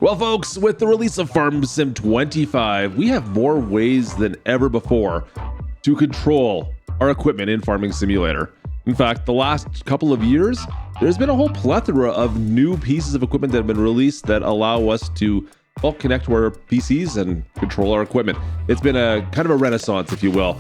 Well, folks, with the release of Farm Sim 25, we have more ways than ever before to control our equipment in Farming Simulator. In fact, the last couple of years, there's been a whole plethora of new pieces of equipment that have been released that allow us to connect to our PCs and control our equipment. It's been a kind of a renaissance, if you will.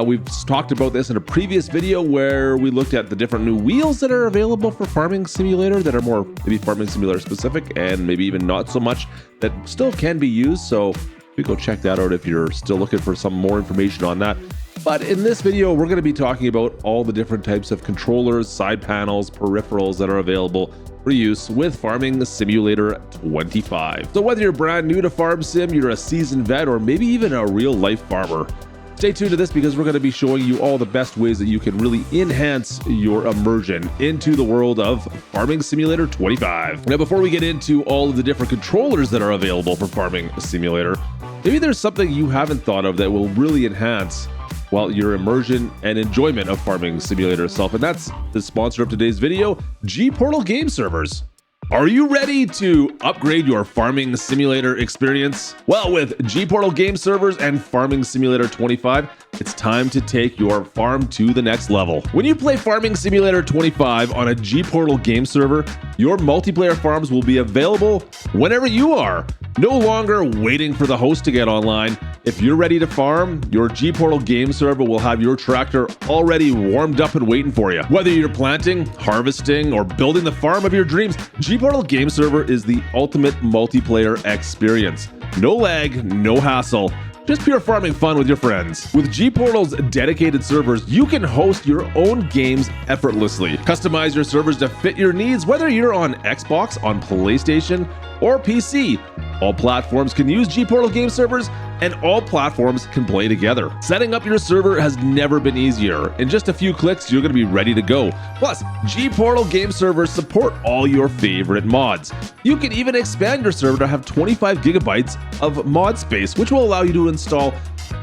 We've talked about this in a previous video where we looked at the different new wheels that are available for Farming Simulator that are more maybe Farming Simulator specific and maybe even not so much that still can be used. So you go check that out if you're still looking for some more information on that. But in this video, we're going to be talking about all the different types of controllers, side panels, peripherals that are available for use with Farming Simulator 25. So whether you're brand new to Farm Sim, you're a seasoned vet, or maybe even a real life farmer, stay tuned to this because we're going to be showing you all the best ways that you can really enhance your immersion into the world of Farming Simulator 25. Now, before we get into all of the different controllers that are available for Farming Simulator, maybe there's something you haven't thought of that will really enhance your immersion and enjoyment of Farming Simulator itself. And that's the sponsor of today's video, G-Portal Game Servers. Are you ready to upgrade your Farming Simulator experience? Well, with G-Portal Game Servers and Farming Simulator 25, it's time to take your farm to the next level. When you play Farming Simulator 25 on a G-Portal game server, your multiplayer farms will be available whenever you are. No longer waiting for the host to get online. If you're ready to farm, your G-Portal game server will have your tractor already warmed up and waiting for you. Whether you're planting, harvesting, or building the farm of your dreams, G-Portal game server is the ultimate multiplayer experience. No lag, no hassle. Just pure farming fun with your friends. With G-Portal's dedicated servers, you can host your own games effortlessly. Customize your servers to fit your needs, whether you're on Xbox, on PlayStation, or PC. All platforms can use G-Portal game servers, and all platforms can play together. Setting up your server has never been easier. In just a few clicks, you're going to be ready to go. Plus, G-Portal game servers support all your favorite mods. You can even expand your server to have 25 gigabytes of mod space, which will allow you to install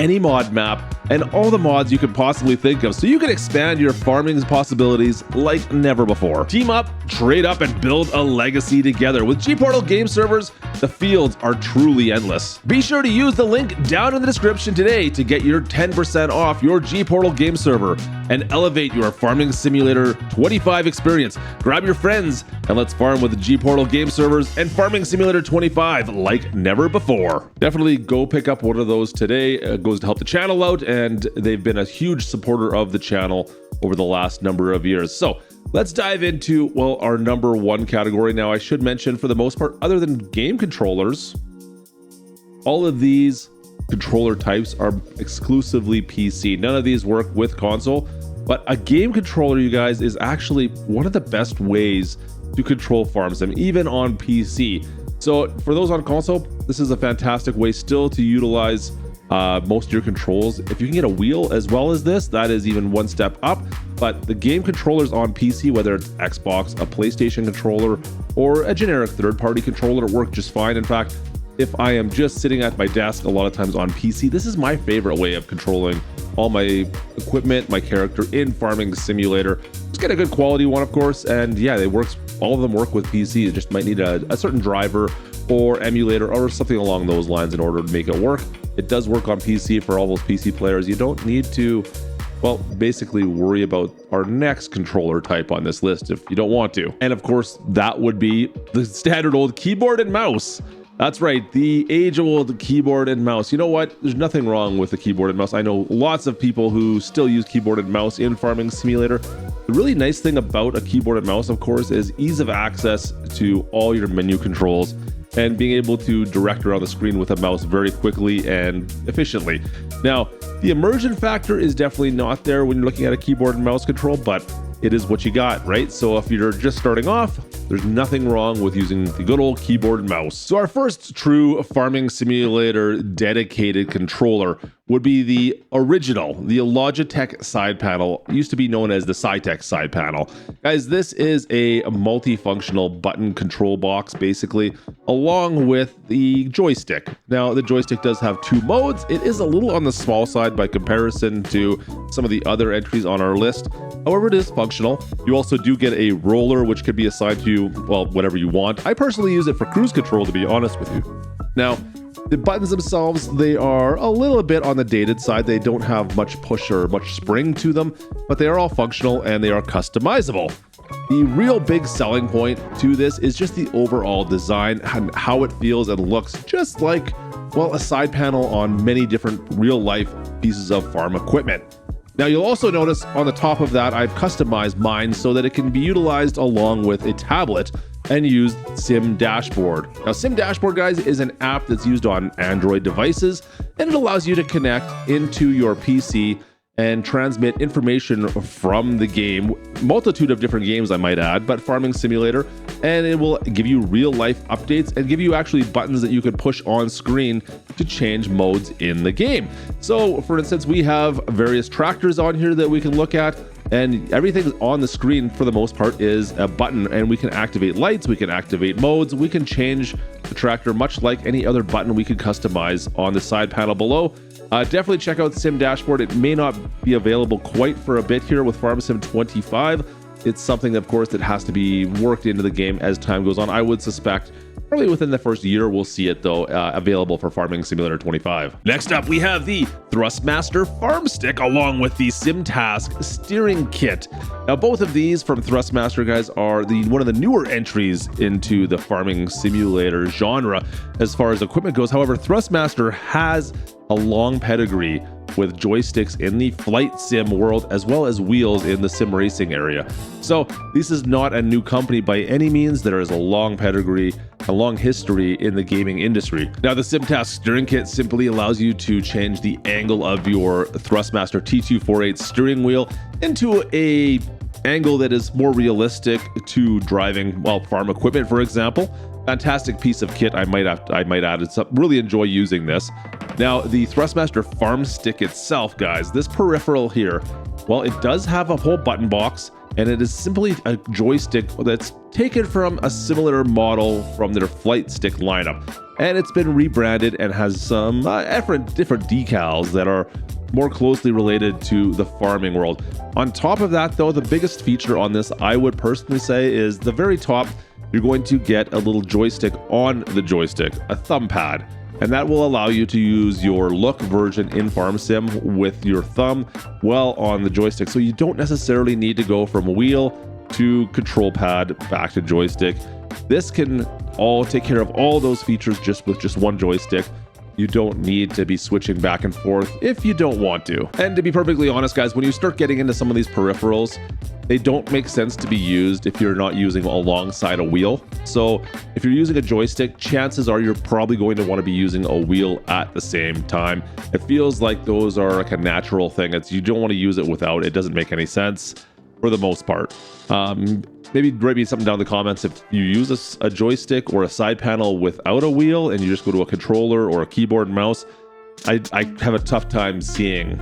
any mod map and all the mods you could possibly think of, so you can expand your farming possibilities like never before. Team up, trade up, and build a legacy together. With G-Portal game servers, the fields are truly endless. Be sure to use the link down in the description today to get your 10% off your G-Portal game server and elevate your Farming Simulator 25 experience. Grab your friends and let's farm with the G-Portal game servers and Farming Simulator 25 like never before. Definitely go pick up one of those today. It goes to help the channel out, and they've been a huge supporter of the channel over the last number of years. So let's dive into, our number one category. Now, I should mention, for the most part, other than game controllers, all of these controller types are exclusively PC. None of these work with console, but a game controller, you guys, is actually one of the best ways to control Farm Sim, even on PC. So for those on console, this is a fantastic way still to utilize most of your controls. If you can get a wheel as well as this, that is even one step up. But the game controllers on PC, whether it's Xbox, a PlayStation controller, or a generic third-party controller, work just fine. In fact, if I am just sitting at my desk a lot of times on PC, this is my favorite way of controlling all my equipment, my character in Farming Simulator. Just get a good quality one, of course, and yeah, all of them work with PC. You just might need a certain driver or emulator or something along those lines in order to make it work. It does work on PC for all those PC players. You don't need to, basically worry about our next controller type on this list if you don't want to. And of course, that would be the standard old keyboard and mouse. That's right, the age-old keyboard and mouse. You know what? There's nothing wrong with the keyboard and mouse. I know lots of people who still use keyboard and mouse in Farming Simulator. The really nice thing about a keyboard and mouse, of course, is ease of access to all your menu controls and being able to direct around the screen with a mouse very quickly and efficiently. Now, the immersion factor is definitely not there when you're looking at a keyboard and mouse control, but it is what you got, right? So if you're just starting off, there's nothing wrong with using the good old keyboard and mouse. So our first true Farming Simulator dedicated controller would be the original, the Logitech side panel, used to be known as the Cytec side panel. Guys, this is a multifunctional button control box, basically, along with the joystick. Now, the joystick does have 2 modes. It is a little on the small side by comparison to some of the other entries on our list. However, it is functional. You also do get a roller, which could be assigned to you, well, whatever you want. I personally use it for cruise control, to be honest with you. Now, the buttons themselves, they are a little bit on the dated side. They don't have much push or much spring to them, but they are all functional and they are customizable. The real big selling point to this is just the overall design and how it feels and looks, just like, well, a side panel on many different real-life pieces of farm equipment. Now, you'll also notice on the top of that, I've customized mine so that it can be utilized along with a tablet and use Sim Dashboard. Now, Sim Dashboard, guys, is an app that's used on Android devices, and it allows you to connect into your PC and transmit information from the game, multitude of different games, I might add, but Farming Simulator, and it will give you real life updates and give you actually buttons that you can push on screen to change modes in the game. So, for instance, we have various tractors on here that we can look at, and everything on the screen for the most part is a button, and we can activate lights, we can activate modes, we can change the tractor much like any other button we could customize on the side panel below. Definitely check out Sim Dashboard. It may not be available quite for a bit here with Farm Sim 25. It's something, of course, that has to be worked into the game as time goes on. I would suspect probably within the first year we'll see it, though, available for Farming Simulator 25. Next up, we have the Thrustmaster Farm Stick along with the SimTask Steering Kit. Now, both of these from Thrustmaster, guys, are one of the newer entries into the Farming Simulator genre as far as equipment goes. However, Thrustmaster has a long pedigree with joysticks in the flight sim world as well as wheels in the sim racing area. So this is not a new company by any means. There is a long pedigree, a long history in the gaming industry. Now, the SimTask Steering Kit simply allows you to change the angle of your Thrustmaster T248 steering wheel into a angle that is more realistic to driving, well, farm equipment, for example. Fantastic piece of kit, I might add. It's really enjoy using this. Now, the Thrustmaster Farm Stick itself, guys, this peripheral here, well, it does have a whole button box, and it is simply a joystick that's taken from a similar model from their Flight Stick lineup. And it's been rebranded and has some different decals that are more closely related to the farming world. On top of that, though, the biggest feature on this, I would personally say, is the very top. You're going to get a little joystick on the joystick, a thumb pad, and that will allow you to use your look version in Farm Sim with your thumb well on the joystick. So you don't necessarily need to go from wheel to control pad back to joystick. This can all take care of all those features just with just one joystick. You don't need to be switching back and forth if you don't want to. And to be perfectly honest, guys, when you start getting into some of these peripherals, they don't make sense to be used if you're not using alongside a wheel. So if you're using a joystick, chances are you're probably going to want to be using a wheel at the same time. It feels like those are like a natural thing. You don't want to use it without. It doesn't make any sense for the most part. Maybe write me something down in the comments if you use a joystick or a side panel without a wheel and you just go to a controller or a keyboard and mouse. I have a tough time seeing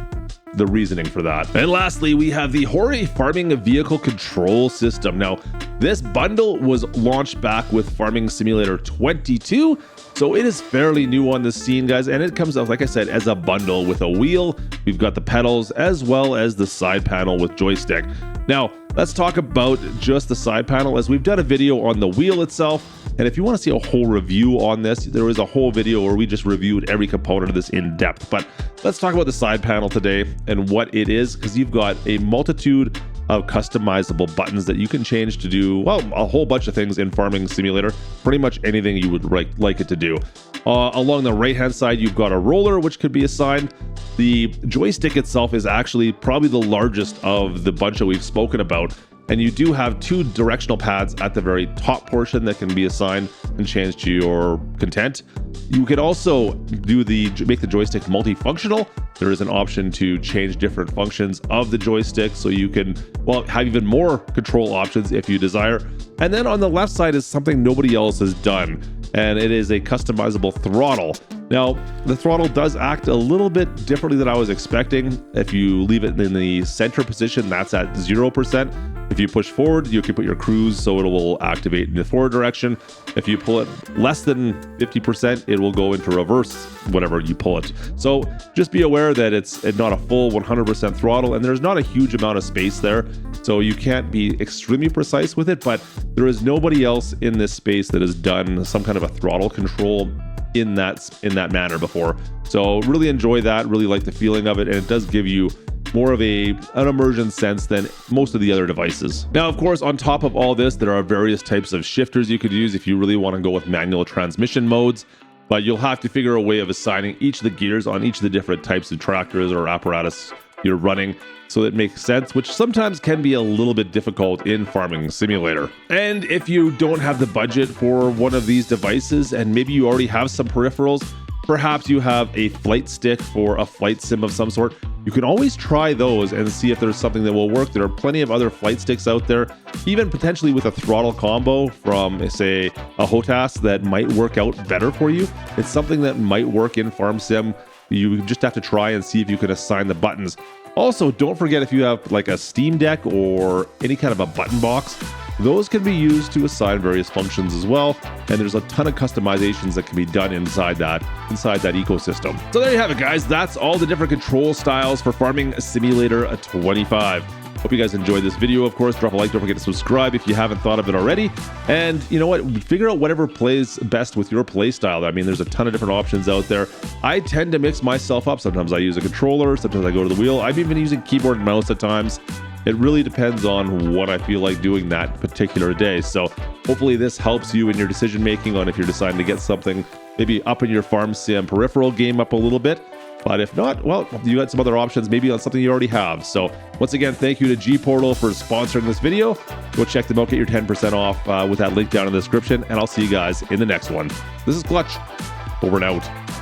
the reasoning for that. And lastly, we have the Hori Farming Vehicle Control System. Now, this bundle was launched back with Farming Simulator 22, so it is fairly new on the scene, guys, and it comes out, like I said, as a bundle with a wheel. We've got the pedals as well as the side panel with joystick. Now, let's talk about just the side panel, as we've done a video on the wheel itself. And if you want to see a whole review on this, there is a whole video where we just reviewed every component of this in depth. But let's talk about the side panel today and what it is, because you've got a multitude of customizable buttons that you can change to do, well, a whole bunch of things in Farming Simulator, pretty much anything you would like it to do. Along the right-hand side, you've got a roller, which could be assigned. The joystick itself is actually probably the largest of the bunch that we've spoken about. And you do have 2 directional pads at the very top portion that can be assigned and changed to your content. You could also make the joystick multifunctional. There is an option to change different functions of the joystick, so you can, well, have even more control options if you desire. And then on the left side is something nobody else has done, and it is a customizable throttle. Now, the throttle does act a little bit differently than I was expecting. If you leave it in the center position, that's at 0%. If you push forward, you can put your cruise so it will activate in the forward direction. If you pull it less than 50%, it will go into reverse whenever you pull it. So just be aware that it's not a full 100% throttle, and there's not a huge amount of space there. So you can't be extremely precise with it, but there is nobody else in this space that has done some kind of a throttle control in that manner before. So really enjoy that, really like the feeling of it, and it does give you more of an immersion sense than most of the other devices. Now, of course, on top of all this, there are various types of shifters you could use if you really want to go with manual transmission modes, but you'll have to figure a way of assigning each of the gears on each of the different types of tractors or apparatus you're running so that it makes sense, which sometimes can be a little bit difficult in Farming Simulator. And if you don't have the budget for one of these devices, and maybe you already have some peripherals, perhaps you have a flight stick for a flight sim of some sort, you can always try those and see if there's something that will work. There are plenty of other flight sticks out there, even potentially with a throttle combo from, say, a HOTAS that might work out better for you. It's something that might work in Farm Sim. You just have to try and see if you can assign the buttons. Also, don't forget if you have like a Steam Deck or any kind of a button box, those can be used to assign various functions as well, and there's a ton of customizations that can be done inside that ecosystem. So there you have it, guys. That's all the different control styles for Farming Simulator 25. Hope you guys enjoyed this video. Of course, drop a like, don't forget to subscribe if you haven't thought of it already. And you know what? Figure out whatever plays best with your play style. I mean, there's a ton of different options out there. I tend to mix myself up. Sometimes I use a controller, sometimes I go to the wheel. I've even using keyboard and mouse at times. It really depends on what I feel like doing that particular day. So hopefully this helps you in your decision making on if you're deciding to get something, maybe up in your Farm Sim peripheral game up a little bit. But if not, well, you got some other options maybe on something you already have. So once again, thank you to G-Portal for sponsoring this video. Go check them out, get your 10% off with that link down in the description, and I'll see you guys in the next one. This is Clutch, over and out.